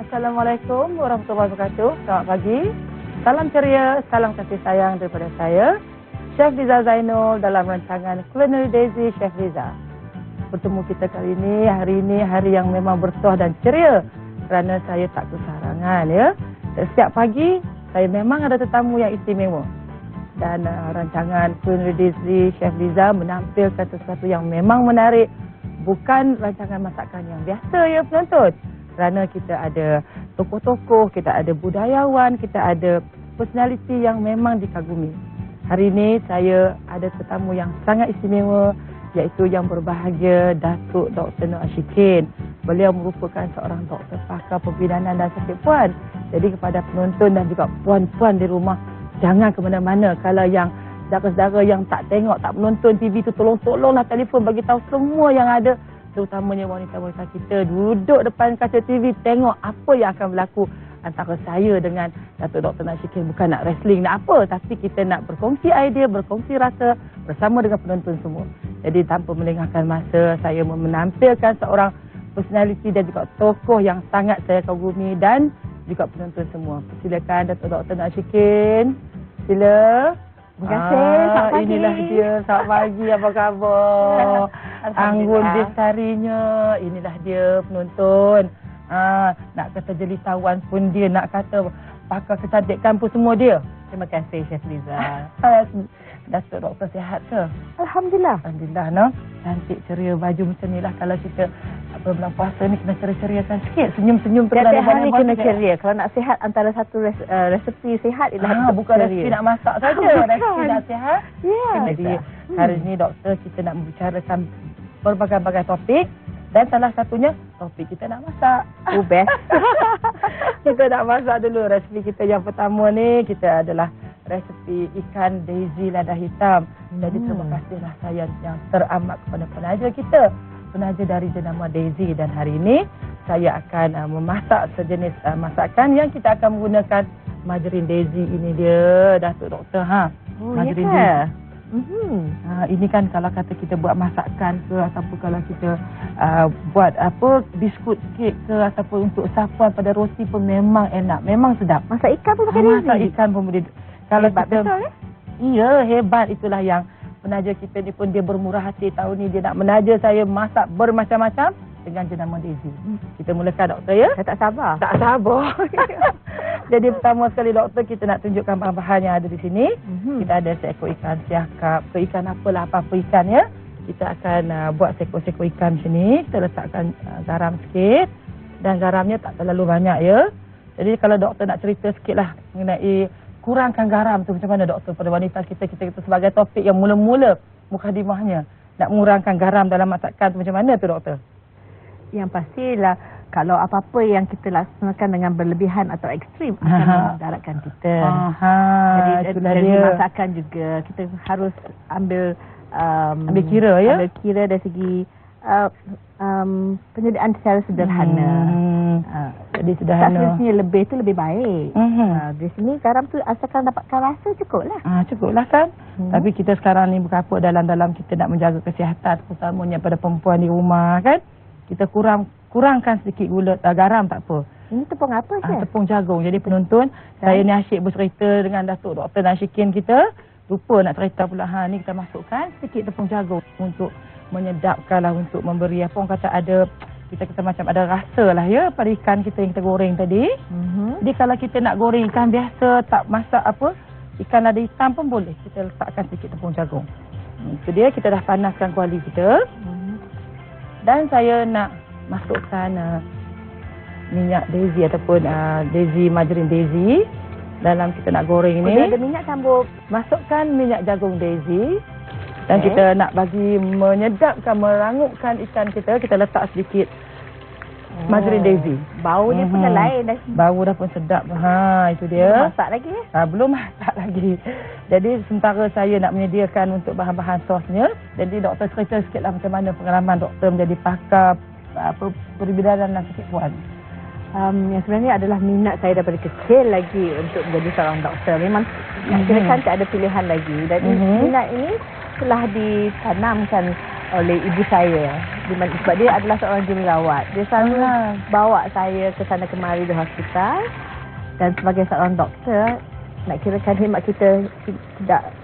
Assalamualaikum warahmatullahi wabarakatuh. Selamat pagi. Salam ceria, salam kasih sayang daripada saya, Chef Liza Zainul dalam rancangan Culinary Daisy Chef Liza. Bertemu kita kali ini, hari yang memang bertuah dan ceria kerana saya tak kesarangan ya. Setiap pagi saya memang ada tetamu yang istimewa. Dan rancangan Culinary Daisy Chef Liza menampilkan sesuatu yang memang menarik. Bukan rancangan masakan yang biasa ya penonton. Kerana kita ada tokoh-tokoh, kita ada budayawan, kita ada personaliti yang memang dikagumi. Hari ini saya ada tetamu yang sangat istimewa, iaitu yang berbahagia Datuk Dr. Nur Ashikin. Beliau merupakan seorang doktor pakar pembidanan dan sakit puan. Jadi kepada penonton dan juga puan-puan di rumah, jangan ke mana-mana. Kalau yang saudara-saudara yang tak tengok, tak menonton TV tu, tolong-tolonglah telefon bagi tahu semua yang ada. Terutamanya wanita-wanita kita duduk depan kaca TV, tengok apa yang akan berlaku antara saya dengan Datuk Dr. Nur Ashikin. Bukan nak wrestling, nak apa, tapi kita nak berkongsi idea, berkongsi rasa bersama dengan penonton semua. Jadi tanpa melengahkan masa, saya menampilkan seorang personaliti dan juga tokoh yang sangat saya kagumi dan juga penonton semua. Silakan Datuk Dr. Nur Ashikin. Sila. Terima kasih. Selamat pagi. Inilah dia. Selamat pagi. Apa khabar? Anggun bestarinya. Inilah dia penonton. Nak kata jelitawan pun dia. Nak kata pakar kecantikan pun semua dia. Terima kasih Chef Liza. Datuk Doktor sihat ke? Alhamdulillah. Alhamdulillah, no? Cantik ceria baju macam ni lah. Kalau kita bulan puasa ni kena ceria-ceriakan sikit. Senyum-senyum Setiap hari kena ceria. Kalau nak sihat, antara satu resepi sihat ialah bukan ceria. resepi nak masak saja. Resepi nak sihat. Jadi hari ni doktor kita nak membicarakan berbagai-bagai topik. Dan salah satunya topik kita nak masak. Oh best. Kita nak masak dulu. Resepi kita yang pertama ni kita adalah resepi ikan Daisy lada hitam. Jadi terima kasihlah saya yang teramat kepada penaja kita. Penaja dari jenama Daisy, dan hari ini saya akan memasak sejenis masakan yang kita akan menggunakan margarin Daisy. Ini dia Datuk Doktor margarin Daisy. Ini kan kalau kata kita buat masakan ke, ataupun kalau kita buat apa biskut kek ke, ataupun untuk sapuan pada roti pun memang enak, memang sedap. Masak ikan pun pakai Daisy. Masak ikan pun boleh. Kalau hebat kita, betul, iya hebat. Itulah yang penaja kita ni pun dia bermurah hati. Tahun ni dia nak menaja saya masak bermacam-macam dengan jenama Daisy. Kita mulakan doktor ya. Saya tak sabar. Tak sabar. Jadi pertama sekali doktor, kita nak tunjukkan bahan-bahan yang ada di sini. Kita ada seekor ikan siakap, ke ikan apalah, apa-apa ikan ya. Kita akan buat seekor-seekor ikan macam ni. Kita letakkan garam sikit. Dan garamnya tak terlalu banyak ya. Jadi kalau doktor nak cerita sikitlah mengenai kurangkan garam tu macam mana doktor pada wanita kita sebagai topik yang mula-mula mukadimahnya. Nak mengurangkan garam dalam masakan tu macam mana tu doktor? Yang pastilah kalau apa-apa yang kita laksanakan dengan berlebihan atau ekstrim akan memudaratkan kita. Jadi dari masakan juga kita harus ambil kira ya. Ambil kira dari segi penyediaan secara sederhana. Jadi sederhana. Seharusnya lebih tu lebih baik. Di sini garam tu asalkan dapatkan rasa cukuplah. Cukuplah kan. Tapi kita sekarang ni berapa dalam kita nak menjaga kesihatan, terutamanya pada perempuan di rumah kan. Kita kurangkan sedikit gula, garam tak apa. Ini tepung apa Chef? Tepung jagung. Jadi penonton, saya ni asyik bercerita dengan Datuk Dr. Nur Ashikin kita. Lupa nak cerita pula. Ni kita masukkan sedikit tepung jagung untuk menyedapkan lah, untuk memberi apa orang kata ada kita macam ada rasa lah ya pada ikan kita yang kita goreng tadi. Jadi kalau kita nak goreng ikan biasa, tak masak apa, ikan lada hitam pun boleh. Kita letakkan sedikit tepung jagung. Itu dia, kita dah panaskan kuali kita. Dan saya nak masukkan minyak Daisy ataupun Daisy, margarin Daisy dalam kita nak goreng ni. Ada minyak campur. Masukkan minyak jagung Daisy. Dan kita nak bagi menyedapkan, merangupkan ikan kita, kita letak sedikit margarin Daisy. Baunya pun dah lain dah. Bau dah pun sedap. Itu dia. Belum masak lagi belum masak lagi. Jadi sementara saya nak menyediakan untuk bahan-bahan sosnya. Jadi doktor cerita sikitlah macam mana pengalaman doktor menjadi pakar perbidanan dan sakit puan. Yang sebenarnya adalah minat saya daripada kecil lagi untuk menjadi seorang doktor. Memang kira-kira tak ada pilihan lagi. Dan minat ini telah ditanamkan oleh ibu saya. Sebab dia adalah seorang jururawat. Dia selalu bawa saya ke sana kemari di hospital. Dan sebagai seorang doktor, nak kirakan khidmat kita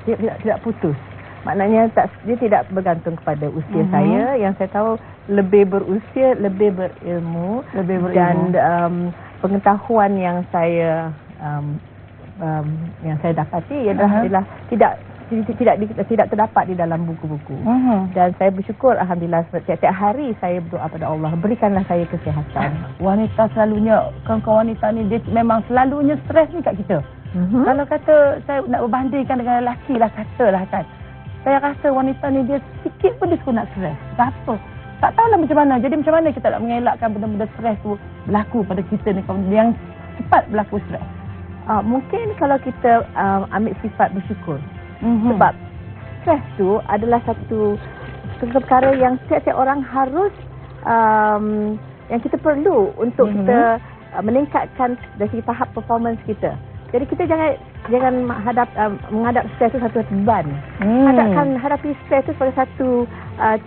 tidak putus. Maknanya dia tidak bergantung kepada usia saya. Yang saya tahu lebih berusia, lebih berilmu. Dan pengetahuan yang saya dapati adalah tidak terdapat di dalam buku-buku. Dan saya bersyukur alhamdulillah setiap hari saya berdoa pada Allah, berikanlah saya kesihatan. Wanita selalunya, kawan-kawan wanita ni dia memang selalunya stres ni kat kita. Kalau kata saya nak berbandingkan dengan lelaki lah, katalah kan, saya rasa wanita ni dia sikit pun dia suka nak stres. Kenapa? Tak tahulah macam mana. Jadi macam mana kita nak mengelakkan benda-benda stres tu berlaku pada kita ni, yang cepat berlaku stres? Mungkin kalau kita ambil sifat bersyukur. Sebab stres tu adalah satu perkara yang setiap orang harus yang kita perlu untuk kita meningkatkan dari segi tahap performance kita. Jadi kita jangan menghadap stres itu satu beban. Hadapi stres itu sebagai satu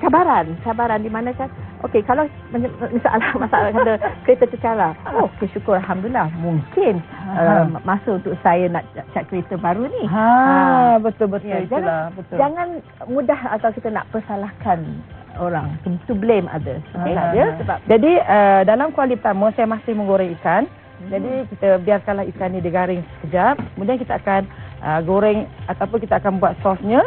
cabaran di mana kan, okey, kalau masalah kata kereta tercalar, okey, syukur alhamdulillah, mungkin masa untuk saya nak cat kereta baru ni. Betul Ya, itulah, jangan mudah atau kita nak persalahkan orang, to blame others. Sebab jadi dalam kuali pertama saya masih menggoreng ikan. Jadi kita biarkanlah ikan ni digaring sekejap. Kemudian kita akan goreng ataupun kita akan buat sosnya.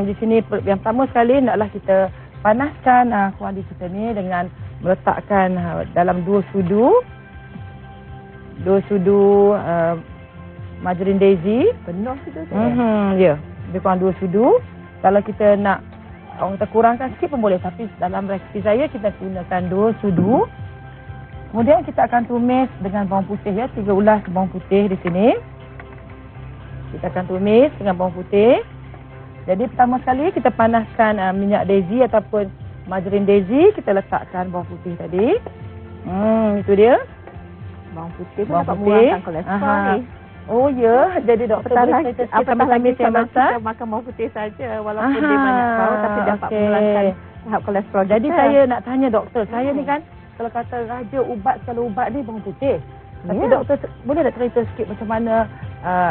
Di sini yang pertama sekali naklah kita panaskan kuali kita ni dengan meletakkan dalam 2 sudu margarine daisy. Penuh sudu tu. Ya, lebih kurang 2 sudu. Kalau kita nak orang kita kurangkan sikit pun boleh, tapi dalam resipi saya kita gunakan 2 sudu. Kemudian kita akan tumis dengan bawang putih, ya, 3 ulas bawang putih di sini. Kita akan tumis dengan bawang putih. Jadi pertama sekali kita panaskan minyak daisy ataupun margarine daisy, kita letakkan bawang putih tadi. Itu dia. Bawang putih pun dapat mengurangkan kolesterol ni. Oh ya, jadi doktor boleh cerita sikit apatah lagi kalau kita makan bawang putih saja, walaupun dia banyak bau tapi dapat mengurangkan tahap kolesterol. Jadi saya nak tanya doktor, saya ni kan kalau kata raja ubat, kalau ubat ni bawang putih. Tapi doktor boleh tak cerita sikit macam mana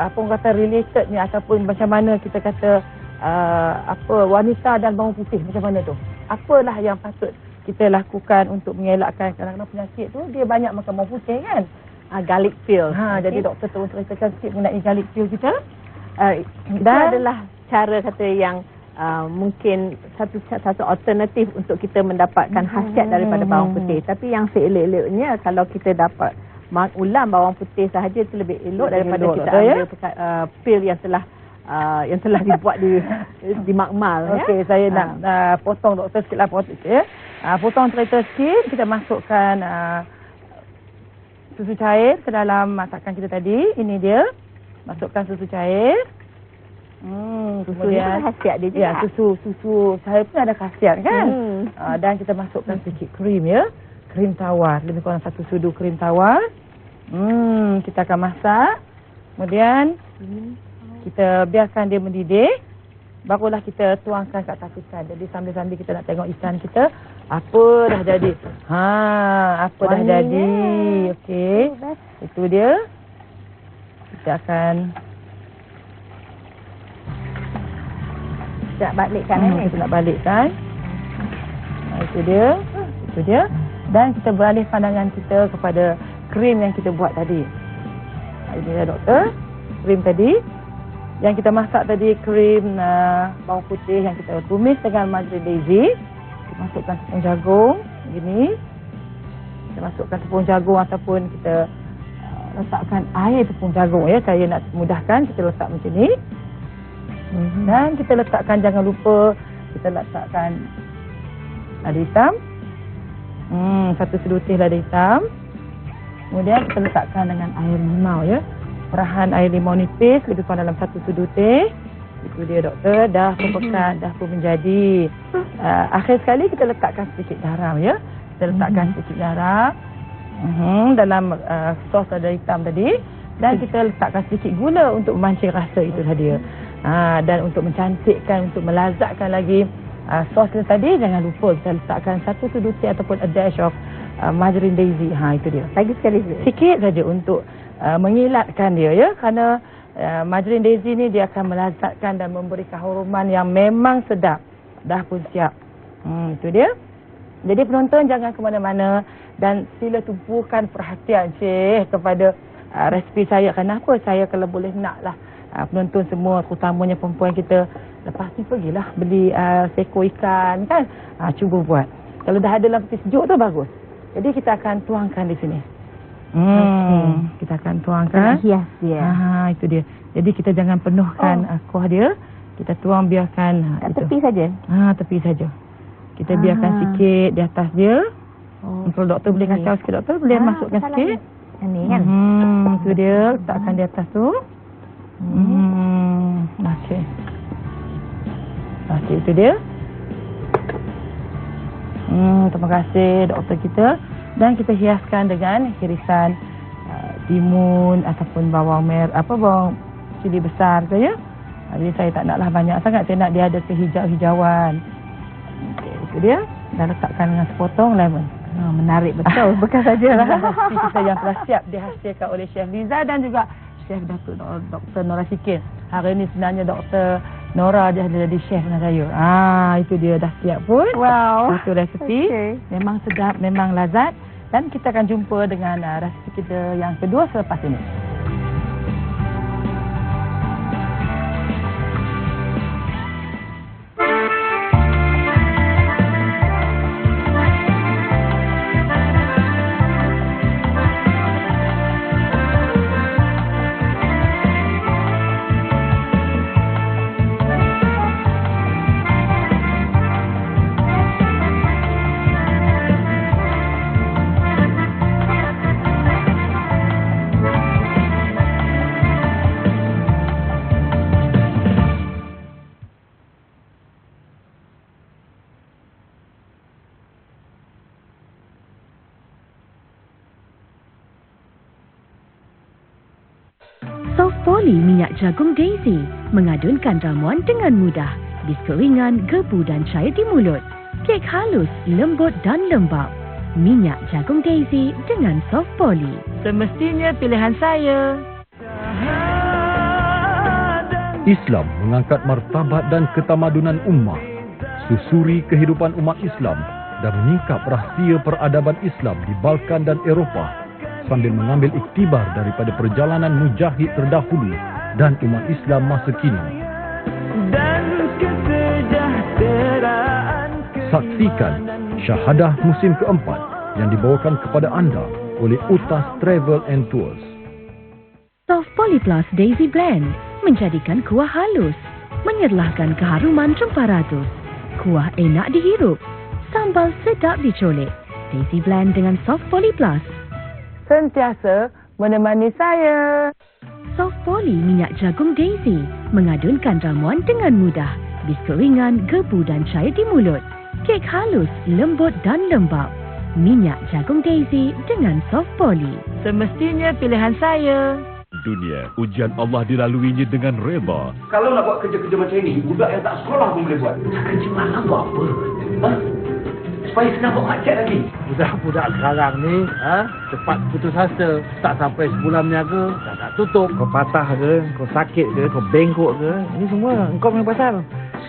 apa orang kata related ni, ataupun macam mana kita kata wanita dan bawang putih macam mana tu? Apalah yang patut kita lakukan untuk mengelakkan kadang-kadang penyakit tu, dia banyak makan bawang putih kan? Garlic pill. Jadi doktor tolong ceritakan sikit mengenai garlic pill kita. Itu adalah cara kata yang mungkin satu alternatif untuk kita mendapatkan khasiat daripada bawang putih. Tapi yang seelok-eloknya kalau kita dapat ulam bawang putih sahaja itu lebih elok daripada kita ambil pil yang telah dibuat di makmal. Okey, saya nak potong doktor sikitlah, potong cerita sikit. Kita masukkan susu cair ke dalam masakan kita tadi. Ini dia. Masukkan susu cair. Susu ni ada khasiat dia juga. Ya, susu cair pun ada khasiat kan. Dan kita masukkan sedikit krim, ya. Krim tawar, lebih kurang 1 sudu krim tawar. Kita akan masak. Kemudian kita biarkan dia mendidih. Barulah kita tuangkan kat atas ikan. Jadi sambil-sambil kita nak tengok ikan kita apa dah jadi. Apa dah jadi. Okey. Itu dia. Kita akan nak balikkan ni. Kita nak balikkan. Itu dia. Dan kita beralih pandangan kita kepada krim yang kita buat tadi. Ini dia doktor. Krim tadi. Yang kita masak tadi, krim bawang putih yang kita tumis dengan margarine daisy. Kita masukkan tepung jagung. Begini. Kita masukkan tepung jagung ataupun kita letakkan air tepung jagung, ya. Saya nak mudahkan, kita letak macam ni. Dan kita letakkan, jangan lupa kita letakkan lada hitam. 1 sudu teh lada hitam. Kemudian kita letakkan dengan air limau, ya. Perahan air limau nipis lebih kurang dalam 1 sudu teh. Itu dia doktor, dah berpekat, dah pun menjadi. Akhir sekali kita letakkan sedikit garam, ya. Kita letakkan sedikit garam dalam sos lada hitam tadi. Dan kita letakkan sedikit gula untuk memancing rasa, itu dia. Dan untuk mencantikkan, untuk melazatkan lagi sos kita tadi, jangan lupa kita letakkan 1 to 2 tea ataupun a dash of margarine daisy. Itu dia. Lagi sekali. Sikit saja untuk mengilatkan dia ya, kerana margarine daisy ni dia akan melazatkan dan memberikan haruman yang memang sedap. Dah pun siap. Itu dia. Jadi penonton jangan ke mana-mana dan sila tumpukan perhatian kepada resipi saya. Kenapa saya kalau boleh naklah penonton semua, terutamanya perempuan kita, lepas ni pergilah beli seekor ikan kan. Cuba buat. Kalau dah ada dalam peti sejuk tu bagus. Jadi kita akan tuangkan di sini. Kita akan tuangkan. Hias dia. Itu dia. Jadi kita jangan penuhkan kuah dia. Kita tuang biarkan tepi saja. Tepi saja. Kita biarkan sikit di atas dia. Kalau doktor boleh kacau sikit, doktor boleh masukkan sikit. Ini kan. Itu dia, letakkan di atas tu. Okey. Okey, itu dia. Terima kasih doktor kita. Dan kita hiaskan dengan irisan timun ataupun bawang merah, bawang cili besar saja. Jadi saya tak naklah banyak sangat, saya nak dia ada kehijau-hijauan. Okey, itu dia. Dan letakkan dengan sepotong lemon. Menarik betul. Bekas sajalah. Resipi kita yang telah siap dihasilkan oleh Chef Liza dan juga Chef Datuk Dr. Nora Shikin. Hari ini sebenarnya Dr. Nora dia ada jadi chef dengan saya. Itu dia dah siap pun. Wow. Itu resipi. Memang sedap, memang lazat. Dan kita akan jumpa dengan resipi kita yang kedua selepas ini. Soft Poly minyak jagung Daisy mengadunkan ramuan dengan mudah. Biskut ringan, gebu dan cair di mulut. Kek halus, lembut dan lembap. Minyak jagung Daisy dengan Soft Poly. Semestinya pilihan saya. Islam mengangkat martabat dan ketamadunan ummah, susuri kehidupan umat Islam dan menyingkap rahsia peradaban Islam di Balkan dan Eropah, sambil mengambil iktibar daripada perjalanan mujahid terdahulu dan umat Islam masa kini. Saksikan Syahadah musim keempat yang dibawakan kepada anda oleh Utas Travel and Tours. Soft Poly Plus Daisy Blend menjadikan kuah halus, menyerlahkan keharuman rempah ratus. Kuah enak dihirup, sambal sedap dicolek. Daisy Blend dengan Soft Poly Plus. Sentiasa menemani saya. Soft Poly minyak jagung Daisy mengadunkan ramuan dengan mudah. Biskut ringan, gebu dan cair di mulut. Kek halus, lembut dan lembap. Minyak jagung Daisy dengan Soft Poly. Semestinya pilihan saya. Dunia, ujian Allah dilaluinya dengan reda. Kalau nak buat kerja-kerja macam ini, budak yang tak sekolah pun boleh buat. Budak kerja malam buat apa? Supaya senang buat macet lagi. Budak-budak sekarang ni cepat putus asa. Tak sampai sebulan berniaga, tak tutup. Kau patah ke, kau sakit ke, kau bengkok ke, ini semua engkau punya pasal.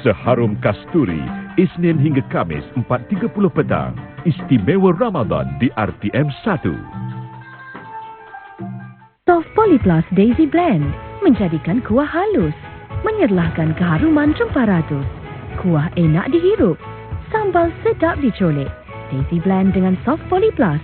Seharum Kasturi, Isnin hingga Kamis 4.30 petang. Istimewa Ramadan di RTM 1. Soft Poly Plus Daisy Blend menjadikan kuah halus, menyerlahkan keharuman rempah ratus. Kuah enak dihirup, sambal sedap dicolek. Daisy Blend dengan Soft Poly Plus.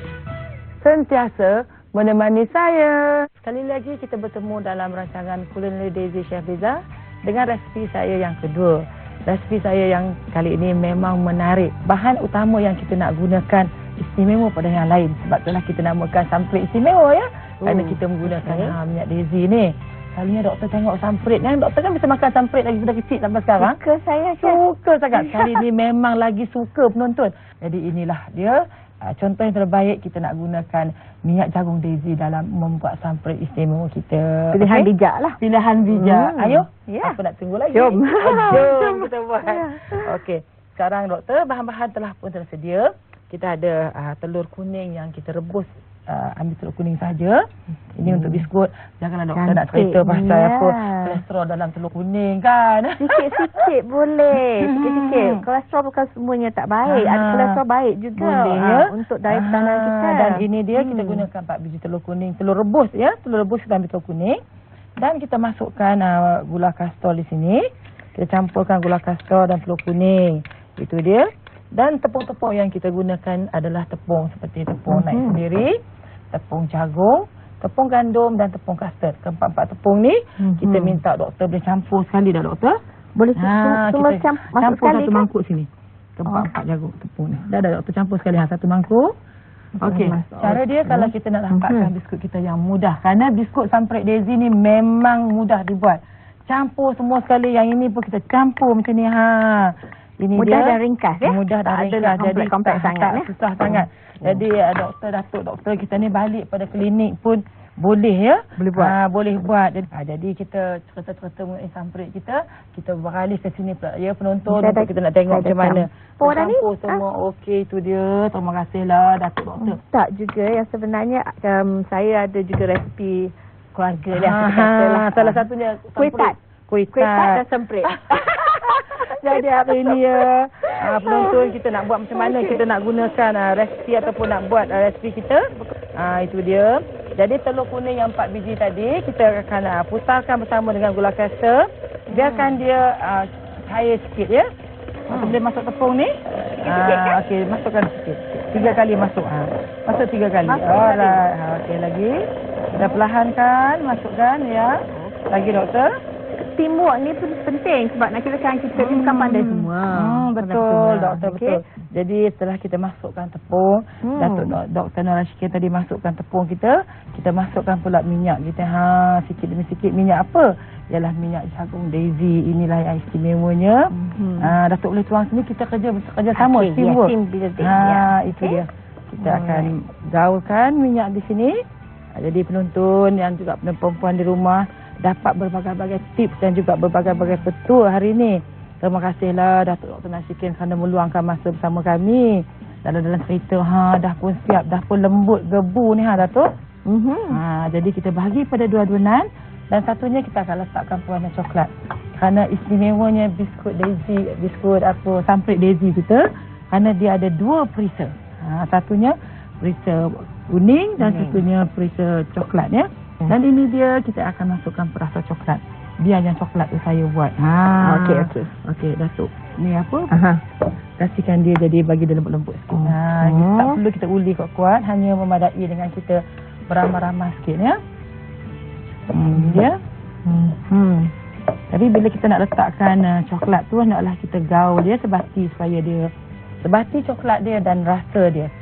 Sentiasa menemani saya. Sekali lagi kita bertemu dalam rancangan Culinary Daisy Chef Liza dengan resipi saya yang kedua. Resipi saya yang kali ini memang menarik. Bahan utama yang kita nak gunakan istimewa pada yang lain. Sebab itulah kita namakan samprit istimewa ya. Kerana kita menggunakan minyak daisy ni. Selalunya doktor tengok samprit kan. Doktor kan bisa makan samprit lagi sudah kecil sampai sekarang. Suka saya. Suka sangat. Kali ni memang lagi suka penonton. Jadi inilah dia. Contoh yang terbaik kita nak gunakan minyak jagung daisy dalam membuat samprit istimewa kita. Pilihan bijak lah. Pilihan bijak. Ayo. Ya. Apa nak tunggu lagi? Jom. Jom kita buat. Okey. sekarang doktor, bahan-bahan telah pun tersedia. Kita ada telur kuning yang kita rebus. Ambil telur kuning saja. Ini untuk biskut. Janganlah doktor nak cerita pasal apa kolesterol dalam telur kuning kan. Sikit-sikit boleh. Sikit-sikit. Kolesterol bukan semuanya tak baik. Ada kolesterol baik juga. Boleh ya. Untuk daya tahan kita. Dan ini dia kita gunakan 4 biji telur kuning. Telur rebus ya. Telur rebus kita ambil telur kuning. Dan kita masukkan gula kastor di sini. Kita campurkan gula kastor dan telur kuning. Itu dia. Dan tepung-tepung yang kita gunakan adalah tepung seperti tepung naik sendiri, tepung jagung, tepung gandum dan tepung kastard. Keempat-empat tepung ni kita minta doktor boleh campur sekali dah doktor. Boleh semua kita campur satu kan? mangkuk sini. Keempat-empat jagung tepung ni. Dah doktor campur sekali satu mangkuk. Okey. Cara dia kalau kita nak dapatkan biskut kita yang mudah. Kerana biskut Samprit Daisy ni memang mudah dibuat. Campur semua sekali. Yang ini pun kita campur macam ni. Ini mudah dia, dan ringkas ya. Mudah dan ringkas. Jadi kompleks sangat ya. Susah sangat. Jadi doktor kita ni balik pada klinik pun boleh ya. Boleh buat. Boleh buat. Jadi kita cerita-cerita mengenai Samprit kita beralih ke sini pula ya penonton untuk kita nak tengok macam mana. Campur semua okey itu dia. Terima kasihlah Datuk Doktor. Tak juga yang sebenarnya saya ada juga resipi keluarga dia. Salah satunya kuih tart dan Samprit. Jadi hari ini ya penonton kita nak buat macam mana kita nak gunakan resipi ataupun nak buat resipi kita. Itu dia. Jadi telur kuning yang 4 biji tadi kita akan putarkan bersama dengan gula kastor. Biarkan dia cair sikit ya. Boleh masuk tepung ni. Okey, masukkan sikit. 3 kali masuk. Masuk 3 kali. Alright. Okey lagi. Dah perlahankan masukkan ya. Lagi doktor. Teamwork ni pun penting sebab nak kirakan kita ni bukan pandai semua. Betul doktor betul. Jadi setelah kita masukkan tepung, Dr. Nora Shikir tadi masukkan tepung kita masukkan pula minyak kita. Sikit demi sikit. Minyak apa? Ialah minyak jagung Daisy. Inilah yang istimewanya. Datuk boleh tuang sini kita kerja sama teamwork. Itu dia. Kita akan gaulkan minyak di sini. Jadi penonton yang juga perempuan di rumah dapat berbagai-bagai tips dan juga berbagai-bagai petua hari ini. Terima kasihlah Datuk Dr. Nashikin kerana meluangkan masa bersama kami. Dalam cerita dah pun siap, dah pun lembut gebu ni Datuk. Jadi kita bahagi pada dua adunan dan satunya kita akan letakkan pewarna coklat. Kerana istimewanya biskut Daisy, Samprit Daisy kita kerana dia ada 2 perisa. Satunya perisa kuning dan satunya perisa coklat ya. Dan ini dia kita akan masukkan perasa coklat. Biar yang coklat tu saya buat. Okey Datuk. Ni apa? Kasihkan dia jadi bagi dia lembut-lembut sikit. Tak perlu kita uli kuat-kuat, hanya memadai dengan kita beramah-ramah sikit ya. Dia. Tapi bila kita nak letakkan coklat tu naklah kita gaul dia sebati supaya dia sebati coklat dia dan rasa dia.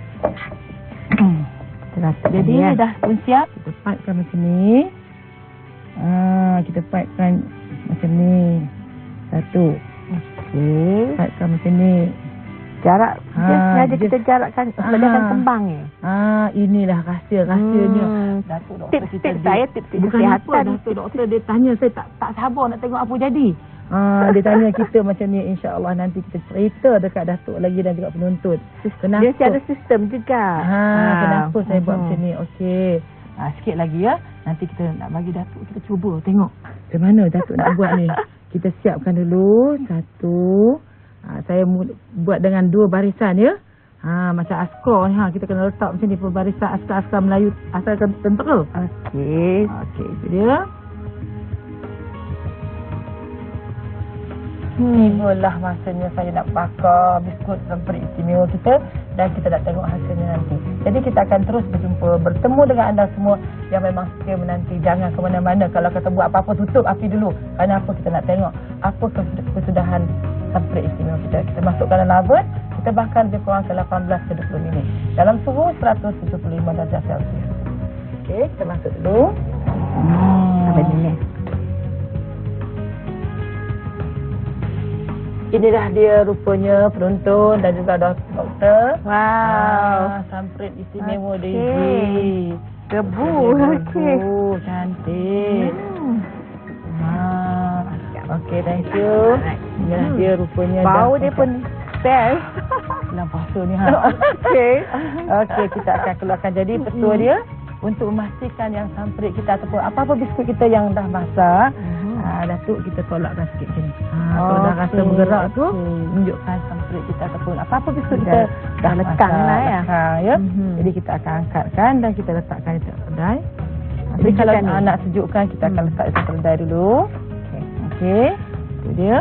Jadi dah pun siap. Kita pipekan macam ni. Kita pipekan macam ni. Satu. Okey. Pipekan macam ni. Jarak sengaja kita jarakkan sebab dia akan kembang ni. Inilah rahsianya. Datuk doktor kita tips bukan kesihatan. Datuk doktor dia tanya saya tak sabar nak tengok apa jadi. Dia tanya kita macam ni, insya-Allah nanti kita cerita dekat Datuk lagi dan juga penonton. Kenapa? Dia ada sistem juga. Kenapa saya buat macam ni? Okey. Sikit lagi ya. Nanti kita nak bagi Datuk kita cuba tengok macam mana Datuk nak buat ni. Kita siapkan dulu satu. Saya buat dengan 2 barisan ya. Macam askar ni kita kena letak macam ni barisan askar Melayu asal tentera. Okey, itu dia. Inilah masanya saya nak bakar biskut Samprit istimewa kita dan kita nak tengok hasilnya nanti. Jadi kita akan terus bertemu dengan anda semua yang memang setia menanti. Jangan ke mana-mana. Kalau kata buat apa-apa tutup api dulu. Kerana apa kita nak tengok apa kesudahan Samprit istimewa kita. Kita masukkan dalam oven, kita bakar lebih kurang ke 18 ke 20 minit dalam suhu 175 darjah Celsius. Okey, kita masuk dulu. Sampai sini. Inilah dia rupanya penonton dan juga doktor. Wow. Samprit istimewa Daisy. Gebu. Okey. Cantik. Okey, thank you. Inilah dia rupanya. Bau dia pun Best. Bulan puasa ni ha. Okey. Okey, kita akan keluarkan. Jadi petua dia untuk memastikan yang samprit kita ataupun apa-apa biskut kita yang dah masak, Datuk kita tolakkan sikit macam ni. Kalau dah rasa bergerak tu, tunjukkan samprit kita ataupun apa-apa biskut kita dah lekang lah ya. Ya. Jadi kita akan angkatkan dan kita letakkan di kedai. Jadi kalau nak sejukkan, kita akan letak di kedai dulu. Okey. Itu dia.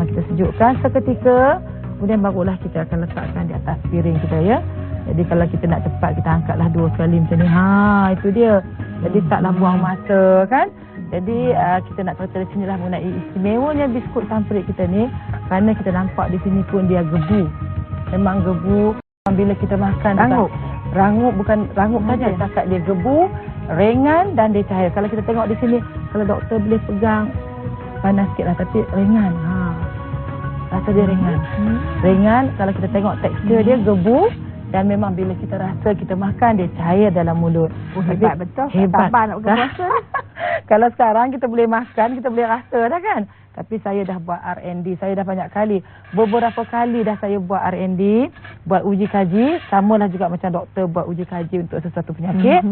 Kita sejukkan seketika, kemudian barulah kita akan letakkan di atas piring kita ya. Jadi kalau kita nak cepat, kita angkatlah 2 kali macam ni. Itu dia. Jadi taklah buang masa kan. Jadi kita nak cerita di sinilah mengenai istimewanya biskut samprit kita ni, kerana kita nampak di sini pun dia gebu. Memang gebu bila kita makan. Rangup bukan rangup saja, cakap dia gebu, ringan dan dia cair. Kalau kita tengok di sini, kalau doktor boleh pegang panas sikitlah tapi ringan. Rasa dia ringan. Ringan, kalau kita tengok tekstur dia gebu. Dan memang bila kita rasa kita makan, dia cair dalam mulut. Hebat betul. Hebat. Sabar nak buka puasa. Kalau sekarang kita boleh makan, kita boleh rasa dah kan. Tapi saya dah buat R&D. Saya dah banyak kali. Beberapa kali dah saya buat R&D. Buat uji kaji. Samalah juga macam doktor buat uji kaji untuk sesuatu penyakit.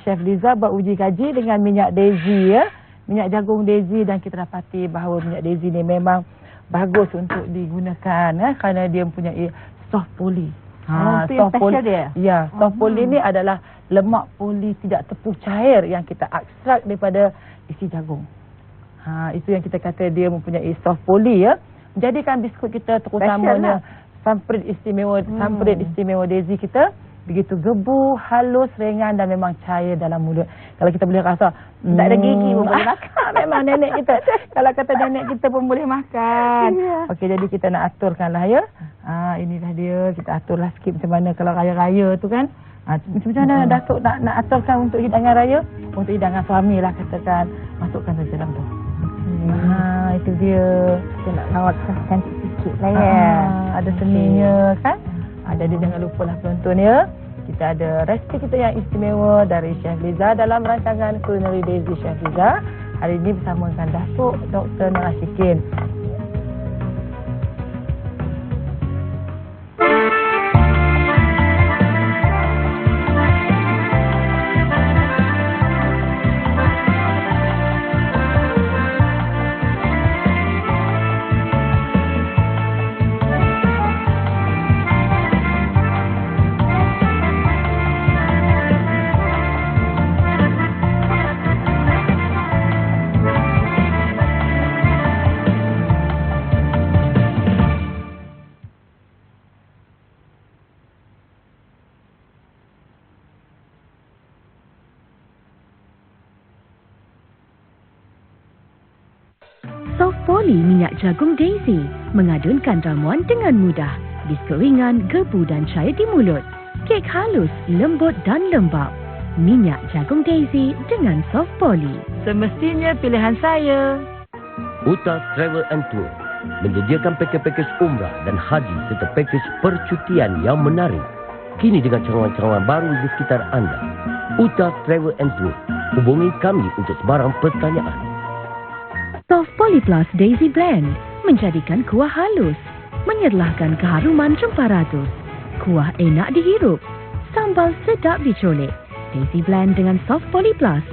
Chef Liza buat uji kaji dengan minyak daisy ya. Minyak jagung daisy, dan kita dapati bahawa minyak daisy ni memang bagus untuk digunakan kerana dia mempunyai soft poly. Soft poly dia? Ya, soft poly ni adalah lemak poli tidak tepuh cair yang kita ekstrak daripada isi jagung. Itu yang kita kata dia mempunyai soft poly ya. Menjadikan biskut kita terutamanya samprit istimewa, samprit istimewa daisy kita begitu gebu, halus, ringan dan memang cair dalam mulut. Kalau kita boleh rasa tak ada gigi pun boleh makan. Memang nenek kita. Kalau kata nenek kita pun boleh makan. Okey, jadi kita nak aturkanlah ya. Inilah dia, kita aturlah sikit macam mana kalau raya-raya tu kan. Macam mana Datuk nak aturkan untuk hidangan raya? Untuk hidangan suami lah katakan. Masukkan saja dalam tu. Itu dia. Kita nak rawatkan cantik sikit lah ya. Ada seninya kan. Jadi jangan lupalah penonton ya. Kita ada resipi kita yang istimewa dari Chef Liza dalam rancangan Culinary Daisy Chef Liza. Hari ini bersama dengan Datuk Dr. Nur Ashikin. Soft Poly minyak jagung daisy mengadunkan ramuan dengan mudah. Biskut ringan, gebu dan cair di mulut. Kek halus, lembut dan lembap. Minyak jagung daisy dengan Soft Poly. Semestinya pilihan saya. Uta Travel and Tour menyediakan pakej-pakej umrah dan haji serta pakej percutian yang menarik. Kini dengan cawangan-cawangan baru di sekitar anda. Uta Travel and Tour. Hubungi kami untuk sebarang pertanyaan. Soft Poly Plus Daisy Blend menjadikan kuah halus, menyerlahkan keharuman rempah ratus. Kuah enak dihirup, sambal sedap dicolek. Daisy Blend dengan Soft Poly Plus.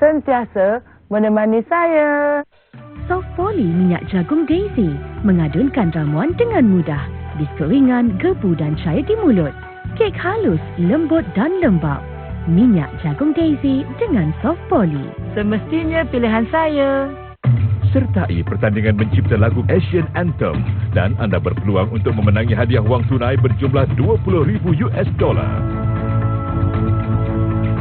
Sentiasa menemani saya. Soft Poly minyak jagung daisy mengadunkan ramuan dengan mudah. Biskut ringan, gebu dan cair di mulut. Kek halus, lembut dan lembap. Minyak jagung daisy dengan Soft Poly. Semestinya pilihan saya. Sertai pertandingan mencipta lagu Asian Anthem dan anda berpeluang untuk memenangi hadiah wang tunai berjumlah $20,000.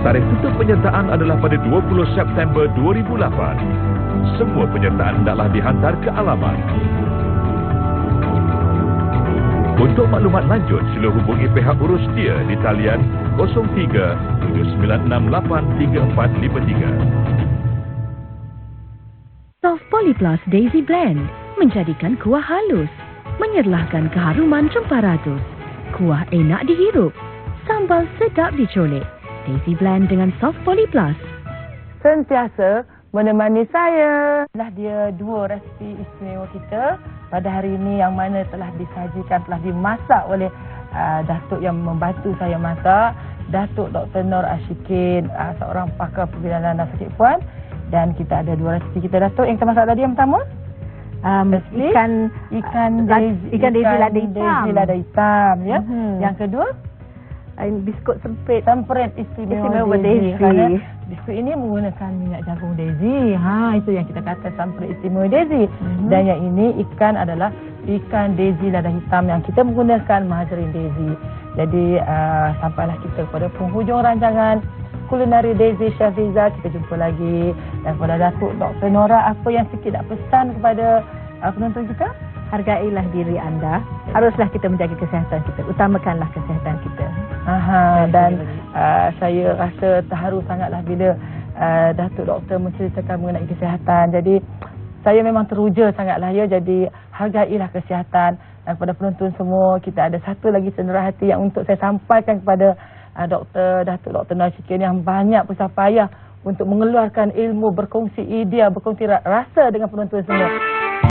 Tarikh tutup penyertaan adalah pada 20 September 2008. Semua penyertaan hendaklah dihantar ke alamat. Untuk maklumat lanjut, sila hubungi pihak urus dia di talian 03-7968-3453. Soft Poly Plus Daisy Blend menjadikan kuah halus, menyerlahkan keharuman rempah ratus. Kuah enak dihirup, sambal sedap dicolek. Daisy Blend dengan Soft Poly Plus. Sentiasa menemani saya. Dah dia dua resipi istimewa kita. pada hari ini yang mana telah disajikan, telah dimasak oleh Datuk yang membantu saya masak, Datuk Dr. Nur Ashikin, seorang pakar pembinaan nafas sakit puan. Dan kita ada 2 resipi kita, Datuk. Yang kita masak tadi yang pertama? Ikan daisy lada hitam, ya. Yang kedua? Biskut semprit istimewa daisy. Kerana biskut ini menggunakan minyak jagung daisy. Itu yang kita kata semprit istimewa daisy. Dan yang ini ikan adalah ikan daisy lada hitam yang kita menggunakan margarin daisy. Jadi sampailah kita kepada penghujung rancangan Culinary Daisy Chef Riza. Kita jumpa lagi. Dan kepada Datuk Dr. Nora, apa yang sikit nak pesan kepada penonton kita? Hargailah diri anda. Haruslah kita menjaga kesihatan kita. Utamakanlah kesihatan kita. Dan saya rasa terharu sangatlah bila Datuk Doktor menceritakan mengenai kesihatan. Jadi saya memang teruja sangatlah ya. Jadi hargailah kesihatan. Dan kepada penonton semua, kita ada satu lagi cenderah hati yang untuk saya sampaikan kepada Datuk Dr. Nur Ashikin yang banyak bersusah payah untuk mengeluarkan ilmu, berkongsi idea, berkongsi rasa dengan penonton semua.